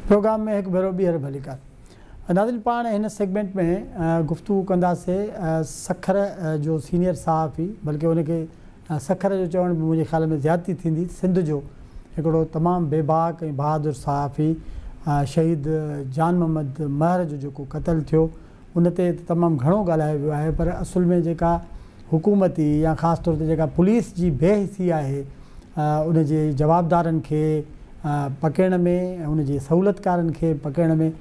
Programme में एक भेरो ॿीहर भलीकार नाज़रीन पाण हिन सेगमेंट में गुफ्तगू कंदासीं सखर जो सीनियर सहाफ़ी बल्कि उनखे सखर जो चवण बि मुंहिंजे ख़्याल में ज़्यादती थींदी सिंध जो हिकिड़ो तमामु बेबाक ऐं बहादुर सहाफ़ी शहीद जान मोहम्मद महर जो जेको क़तल थियो उन ते तमामु घणो ॻाल्हायो वियो आहे पर असुल में जेका हुकूमती या ख़ासि तौर ते जेका पुलिस जी बेहिसी आहे उन जे जवाबदारनि खे पकड़ण में उन जे सहूलियतकारनि खे पकड़ण में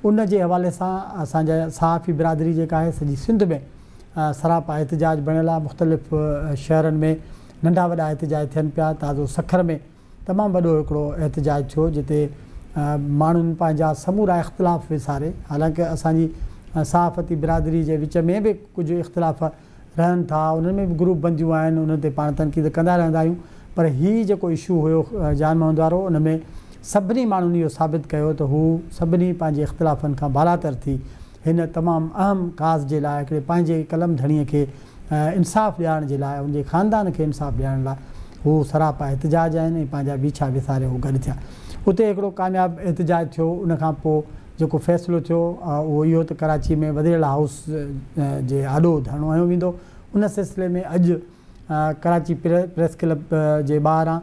उन जे हवाले सां असांजा सहाफ़ी बिरादरी जेका आहे सॼी सिंध में सरापा एहतजाज बणियल आहे मुख़्तलिफ़ शहरनि में नंढा वॾा एहतजाज थियनि पिया ताज़ो सखर में तमामु वॾो हिकिड़ो एहतजाज थियो जिते माण्हुनि पंहिंजा समूरा इख़्तिलाफ़ विसारे हालांकि असांजी सहाफ़ती बिरादरी जे विच में बि कुझु इख़्तिलाफ़ रहनि था उन्हनि में बि ग्रुप बंदियूं आहिनि उन ते पाण तनक़ीद कंदा रहंदा आहियूं पर हीउ जेको इशू हुयो जान मोहम्मद वारो उन में सभिनी माण्हुनि इहो साबित कयो त हू सभिनी पंहिंजे इख़्तिलाफ़नि खां बालातर थी हिन तमामु अहम काज़ जे लाइ हिकिड़े पंहिंजे कलम धणीअ खे इंसाफ़ ॾियारण जे लाइ उनजे ख़ानदान खे इंसाफ़ ॾियारण लाइ हू सरापा एहतजाज आहिनि ऐं पंहिंजा बीछा विसारे हू गॾु थिया उते हिकिड़ो कामयाबु एहतजाज थियो उनखां पोइ जेको फ़ैसिलो थियो उहो इहो त कराची में वधियल हाउस जे आॾो धरणो हयो वेंदो उन सिलसिले में अॼु कराची प्रेस क्लब जे ॿाहिरां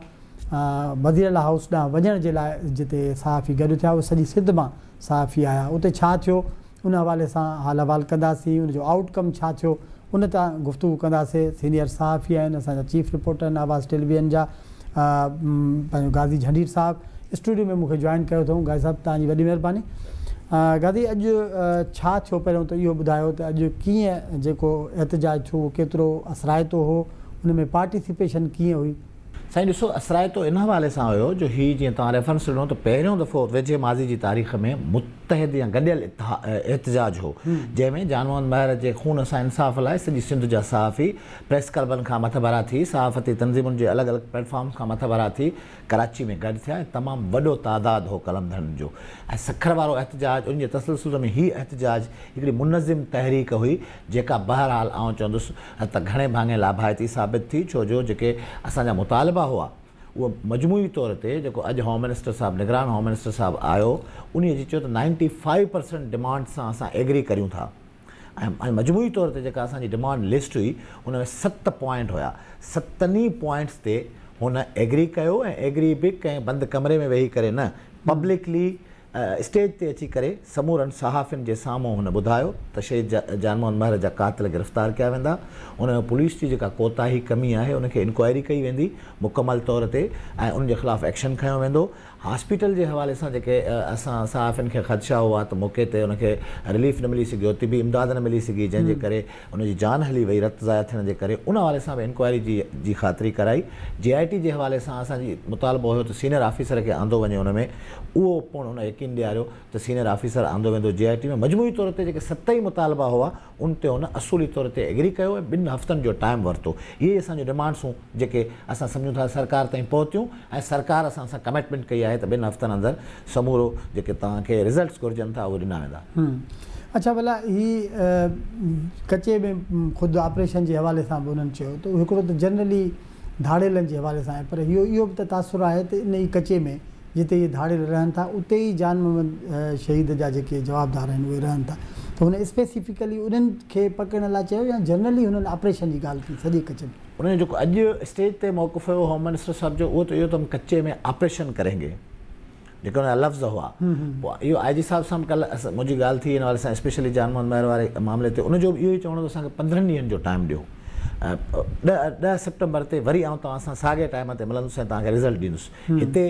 वधियल हाउस ॾांहुं वञण जे लाइ जिते सहाफ़ी गॾु थिया उहे सॼी सिंध मां सहाफ़ी आया उते छा थियो उन हवाले सां हाल अहिवाल कंदासीं उनजो आउटकम छा थियो उन तां गुफ़्तगू कंदासीं सीनियर सहाफ़ी आहिनि असांजा चीफ रिपोर्टर आहिनि आवाज़ टेलीविज़न जा पंहिंजो गाज़ी झंडीर साहिबु स्टूडियो में मूंखे जॉइन कयो अथऊं गाज़ी साहिबु तव्हांजी वॾी महिरबानी गाज़ी अॼु छा थियो पहिरियों त इहो ॿुधायो त अॼु कीअं जेको एहतजाज थियो उहो केतिरो असराइतो हो उन में पार्टिसिपेशन कीअं हुई साईं ॾिसो असराइतो इन हवाले सां हुयो जो हीउ जीअं तव्हां रेफरेंस ॾिनो त पहिरियों दफ़ो वेझे माज़ी जी तारीख़ में मुतहद या गॾियल एहतजाज हो जंहिंमें जान मोहम्मद महर जे खून सां इंसाफ़ लाइ सॼी सिंध जा सहाफ़ी प्रेस क्लबनि खां मथभरा थी सहाफ़ती तंज़ीमुनि जे अलॻि अलॻि प्लेटफॉर्म्स खां मथभरा थी कराची में गॾु थिया ऐं तमामु वॾो तादादु हो कलमधरनि जो ऐं सखर वारो एहतजाज उन जे तसलसल में हीउ एहतजाज हिकिड़ी मुनज़िम तहरीक हुई जेका बहरहाल आउं चवंदुसि त घणे भाङे लाभाइती साबित थी छो जो जेके असांजा मुतालिबा हुआ उहो मजमूई तौर ते जेको अॼु होम मिनिस्टर साहिबु निगरान होम मिनिस्टर साहिबु आयो उन जी चयो त 95% डिमांड सां असां एग्री करियूं था ऐं मजमूई तौर ते जेका असांजी डिमांड लिस्ट हुई उन में 7 पॉइंट हुया 7 पॉइंट्स ते हुन एग्री कयो ऐं एग्री बि कंहिं बंदि कमरे में वेही करे न पब्लिकली स्टेज ते अची करे समूरनि सहाफ़ियुनि जे साम्हूं हुन ॿुधायो त शहीद जान मोहम्मद महर जा क़ातिल गिरफ़्तार कया वेंदा उन में पुलिस जी जेका कोताही कमी आहे उनखे इंक्वायरी कई वेंदी मुकमल तौर ते ऐं उनजे ख़िलाफ़ु एक्शन खयो वेंदो हॉस्पिटल जे हवाले सां जेके असां सहाफ़ियुनि खे ख़दशा हुआ त मौक़े ते उनखे रिलीफ न मिली सघियो तिबी इमदाद न मिली सघी जंहिंजे करे उनजी जान हली वई रत ज़ाया थियण जे करे उन हवाले सां बि इंक्वायरी जी ख़ातिरी कराई JIT जे हवाले सां असांजी मुतालबो हुयो त सीनियर ऑफिसर खे आंदो वञे उन में उहो पिणु उन यकीन ॾियारियो त सीनियर ऑफिसर आंदो वेंदो JIT में मजमूई तौर ते जेके 7 मुतालबा हुआ उन ते हुन असुली तौर ते एग्री कयो ऐं 2 हफ़्तनि जो टाइम वरितो इहे असांजूं डिमांड्सूं जेके असां सम्झूं था सरकार ताईं पहुतियूं ऐं सरकार असां सां कमिटमेंट कई आहे त 2 हफ़्तनि अंदरि समूरो जेके तव्हांखे रिज़ल्ट्स घुरिजनि था उहे ॾिना वेंदा अच्छा भला हीअ कचे में ख़ुदि ऑपरेशन जे हवाले सां बि उन्हनि चयो त हिकिड़ो त जनरली धाड़ेलनि जे हवाले सां आहे पर इहो बि त तासुर आहे त इन ई कचे में जिते इहे धाड़ेल रहनि था उते ई जान मोहम्मद शहीद जा जेके जवाबदार आहिनि उहे रहनि था त हुन स्पेसिफिकली उन्हनि खे पकड़ण लाइ चयो या जनरली हुननि ऑपरेशन जी ॻाल्हि थी सॼे कचे में उनजो जेको अॼु स्टेज ते मौक़िफ़ हुयो होम मिनिस्टर साहिब जो उहो त इहो त हम कचे में ऑपरेशन करेंगे जेके हुन लफ़्ज़ हुआ पोइ इहो IG साहिब सां कल्ह मुंहिंजी ॻाल्हि थी हिन वारे सां स्पेशली जान मोहम्मद महर वारे मामले ते उनजो बि इहो ई चवणो त असांखे 15 ॾींहंनि जो टाइम ॾियो 10 सितंबर ते वरी आउं तव्हां सां साॻे टाइम ते मिलंदुसि ऐं तव्हांखे रिज़ल्ट ॾींदुसि हिते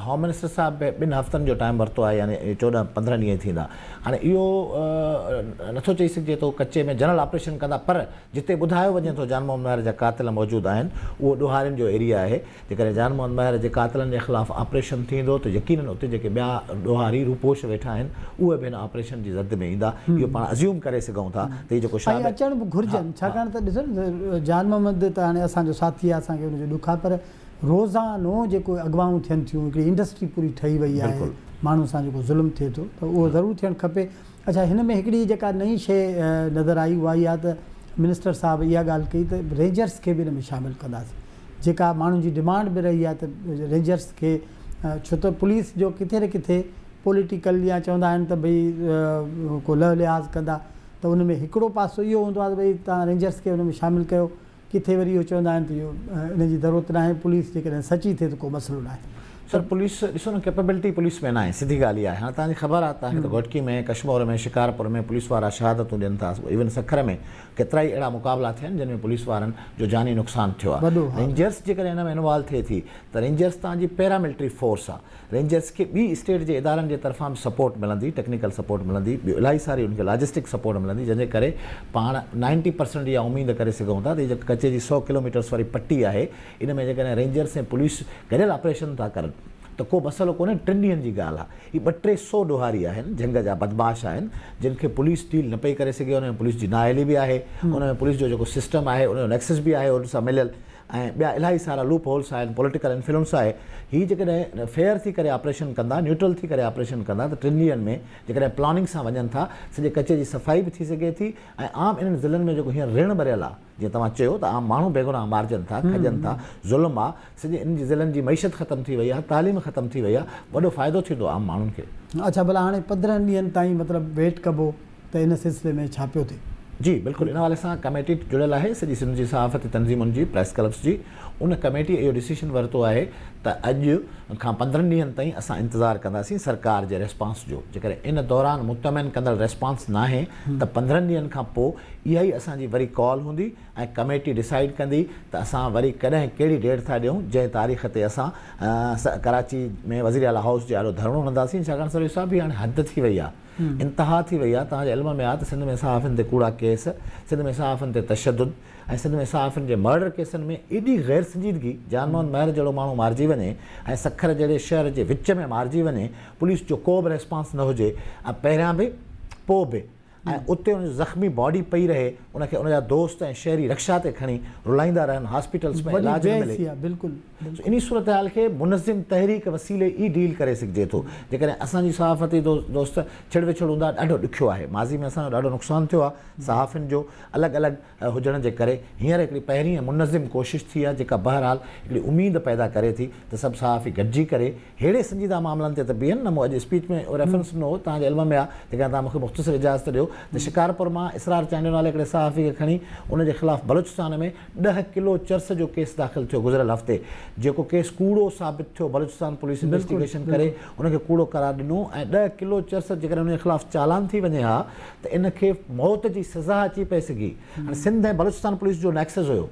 होम मिनिस्टर साहिब बि 2 हफ़्तनि जो टाइम वरितो आहे यानी 14-15 ॾींहं थींदा हाणे इहो नथो चई सघिजे थो कचे में जनरल ऑपरेशन कंदा पर जिते ॿुधायो वञे थो जान मोहम्मद महर जा क़ातिल मौजूदु आहिनि उहो ॾोहारियुनि जो एरिया आहे जेकॾहिं जान मोहम्मद महर जे क़ातिलनि जे ख़िलाफ़ु ऑपरेशन थींदो त यकीनन उते जेके ॿिया ॾोहारी रूपोश वेठा आहिनि उहे बि हिन ऑपरेशन जी ज़द में ईंदा इहो पाण अज़्यूम करे सघूं था त हीउ जेको अचण बि घुरिजनि छाकाणि त ॾिसो जान मोहम्मद त हाणे असांजो साथी आहे असांखे हुनजो ॾुख आहे पर रोज़ानो जेको अॻुवाऊं थियनि थियूं हिकिड़ी इंडस्ट्री पूरी ठही वई आहे माण्हू सां जेको ज़ुल्म थिए थो त उहो ज़रूरु थियणु खपे अच्छा हिन में हिकिड़ी जेका नई शइ नज़र आई उहा इहा त मिनिस्टर साहिबु इहा ॻाल्हि कई त रेंजर्स खे बि हिन में शामिलु कंदासीं जेका माण्हुनि जी डिमांड बि रही आहे त रेंजर्स खे छो त पुलिस जो किथे न किथे पॉलिटिकल या चवंदा आहिनि त भई को लह लिहाज़ कंदा त उन में हिकिड़ो पासो इहो हूंदो आहे त भई तव्हां रेंजर्स खे उन में शामिलु कयो, किथे वरी इहो चवंदा आहिनि त इहो इन जी ज़रूरत न आहे, पुलिस जेकॾहिं सची थिए त को मसइलो न आहे। सर पुलिस ॾिसो न कैपेबिलिटी पुलिस में न आहे, सिधी ॻाल्हि इहा आहे। हाणे तव्हांजी ख़बर आहे तव्हांखे त घोटकी में, कश्मीर में, शिकारपुर में पुलिस वारा शहादतूं ॾियनि था, इवन सखर में केतिरा ई अहिड़ा मुक़ाबला थिया आहिनि जिन में पुलिस वारनि जो जानी नुक़सानु थियो आहे। रेंजर्स जेकॾहिं हिन में इन्वॉल्व थिए थी त रेंजर्स तव्हांजी पैरामिलिट्री फोर्स आहे, रेंजर्स खे ॿी स्टेट जे इदारनि जे तरफ़ां बि सपोर्ट मिलंदी, टेक्निकल सपोर्ट मिलंदी, ॿियो इलाही सारी उनखे लॉजिस्टिक सपोर्ट मिलंदी, जंहिंजे करे पाण 90% इहा उमेद करे सघूं था त जेका कचे जी 100 किलोमीटर्स वारी पट्टी आहे इन में जेकॾहिं रेंजर्स ऐं पुलिस गॾियल ऑपरेशन था करनि त को मसइलो कोन्हे। 3 ॾींहंनि जी ॻाल्हि आहे। हीअ 200-300 ॾोहारी आहिनि जंग जा बदमाश आहिनि जिन खे पुलिस डील न पई करे सघे, उन में पुलिस जी नाअहली बि आहे, उन में पुलिस जो जेको सिस्टम आहे उनजो नेक्सस बि आहे उन सां मिलियल, ऐं ॿिया इलाही सारा लूप होल्स आहिनि, पॉलिटिकल इन्फ्लुएंस आहे। हीअ जेकॾहिं फेयर थी करे ऑपरेशन कंदा, न्यूट्रल थी करे ऑपरेशन कंदा त 3 ॾींहंनि में जेकॾहिं प्लानिंग सां वञनि था सॼे कचे जी सफ़ाई बि थी सघे थी, ऐं आम इन्हनि ज़िलनि में जेको हींअर ऋण भरियल आहे, जीअं तव्हां चयो त आम माण्हू बेगुनाह मारजनि था, खजनि था, ज़ुल्म आहे, सॼे इन जी ज़िलनि जी मईशत ख़तमु थी वई आहे, तालीम ख़तमु थी वई आहे, वॾो फ़ाइदो थींदो आम माण्हुनि खे। अच्छा भला हाणे 15 ॾींहंनि ताईं मतिलबु वेट कबो त इन सिलसिले में छा पियो थिए? जी बिल्कुलु, इन हवाले सां कमेटी जुड़ियल आहे सॼी सिंध जी सहाफ़ती तंज़ीमुनि जी, प्रेस क्लब्स जी। उन कमेटी इहो डिसीशन वरितो आहे त अॼु खां 15 ॾींहंनि ताईं असां इंतज़ारु कंदासीं सरकार जे रेस्पॉन्स जो। जेकॾहिं इन दौरान मुतमिन कंदड़ रेस्पॉन्स न आहे त 15 ॾींहंनि खां पोइ इहा ई असांजी वरी कॉल हूंदी ऐं कमेटी डिसाइड कंदी त असां वरी कॾहिं कहिड़ी डेट था ॾियूं जंहिं तारीख़ ते असां कराची में वज़ीर आला हाउस जे ॾाढो धरणो हणंदासीं, छाकाणि सर साहब बि हाणे हद थी वई आहे, इंतिहा थी वई आहे। तव्हांजे इल्म में आहे त सिंध में सहाफ़ियुनि ते कूड़ा केस, सिंध में सहाफ़ियुनि ते तशदुद, ऐं सिंध में सहाफ़ियुनि जे मर्डर केसनि में एॾी गैर संजीदगी, जान मोहन महर जहिड़ो माण्हू मारिजी वञे ऐं सखर जहिड़े शहर जे विच में मारिजी वञे, पुलिस जो को बि रेस्पॉन्स न हुजे, ऐं पहिरियां बि पोइ बि, ऐं उते उन ज़ख़्मी बॉडी पई रहे, उनखे उनजा दोस्त ऐं शहरी रक्षा ते खणी रुलाईंदा रहनि, हॉस्पिटल्स में इलाज न मिले। इन सूरत हाल खे मुनज़िम तहरीक वसीले ई डील करे सघिजे थो। जेकॾहिं असांजी सहाफ़ती दोस्त छिड़ विछड़ हूंदा, ॾाढो ॾुखियो आहे। माज़ी में असांजो ॾाढो नुक़सानु थियो आहे सहाफ़ियुनि जो अलॻि अलॻि हुजण जे करे। हींअर हिकिड़ी पहिरीं मुनज़िम कोशिशि थी आहे जेका बहरहाल हिकिड़ी उमेद पैदा करे थी त सभु सहाफ़ी गॾिजी करे अहिड़े संजीदा मामलनि ते त बीहनि न। मूं अॼु स्पीच में रेफरेंस ॾिनो, तव्हांजे इल्म में आहे, जेकॾहिं तव्हां मूंखे मुख़्तसिर इजाज़त ॾियो त शिकारपुर मां इसरार चांडियो नाले हिकिड़े सहाफ़ी खे खणी उनजे ख़िलाफ़ु बलूचिस्तान में 10 किलो चर्स जो केस दाख़िल थियो गुज़िरियल हफ़्ते, जेको केस कूड़ो साबित थियो। बलूचिस्तान पुलिस इन्वेस्टिगेशन करे उनखे कूड़ो करार ॾिनो ऐं 10 किलो चर्स जेकॾहिं उनजे ख़िलाफ़ु चालान थी वञे हा त इनखे मौत जी सज़ा अची पए सघी। हाणे सिंध ऐं बलूचिस्तान पुलिस जो नेक्सस हुयो,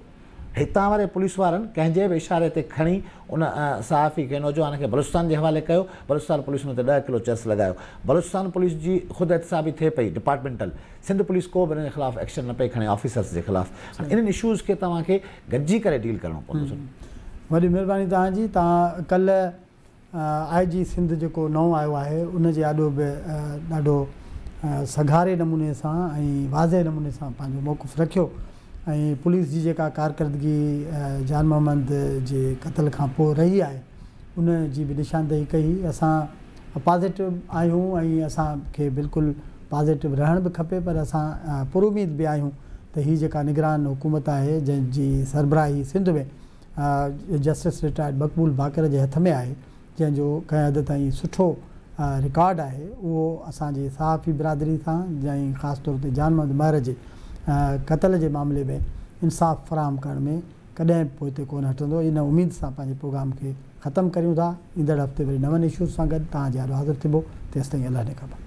हितां वारे पुलिस वारनि कंहिंजे बि इशारे ते खणी उन सहाफ़ी खे, नौजवान खे बलूचिस्तान जे हवाले कयो। बलूचिस्तान पुलिस हुन ते 10 किलो चर्स लॻायो। बलूचिस्तान पुलिस जी ख़ुदि एहतिसाबी थिए पई डिपार्टमेंटल, सिंध पुलिस को बि हिन जे ख़िलाफ़ु एक्शन न पई खणे ऑफिसर्स जे ख़िलाफ़ु। इन्हनि इशूज़ खे तव्हांखे गॾिजी करे डील करिणो पवंदो। वॾी महिरबानी तव्हांजी। तव्हां कल्ह IG सिंध जेको नओं आयो आहे उनजे ॾाढो सघारे नमूने सां ऐं वाज़े नमूने सां पंहिंजो मौक़िफ़ रखियो ऐं पुलिस जी जेका कारकर्दगी जान मोहम्मद जे क़त्ल खां पोइ रही आहे उन जी बि निशानदेही कई। असां पॉज़िटिव आहियूं ऐं असांखे बिल्कुलु पॉज़िटिव रहण बि खपे, पर असां पुरुमीद बि आहियूं त हीअ जेका निगरान हुकूमत आहे जंहिंजी सरबराही सिंध में जस्टिस रिटायर्ड मक़बूल बाक़र जे हथ में आहे, जंहिंजो कंहिं हद ताईं सुठो रिकॉर्ड आहे, उहो असांजी सहाफ़ी बिरादरी सां ऐं ख़ासि तौर ते जान मोहम्मद महर जे क़त्ल जे मामले में इंसाफ़ फ़राहम करण में कॾहिं पोइ ते कोन हटंदो। इन उमेद सां पंहिंजे प्रोग्राम खे ख़तमु करियूं था। ईंदड़ हफ़्ते वरी नवनि इशूज़ सां गॾु तव्हांजे आॾो हाज़िर थिबो। तेसिताईं अलाह ने ख़बर।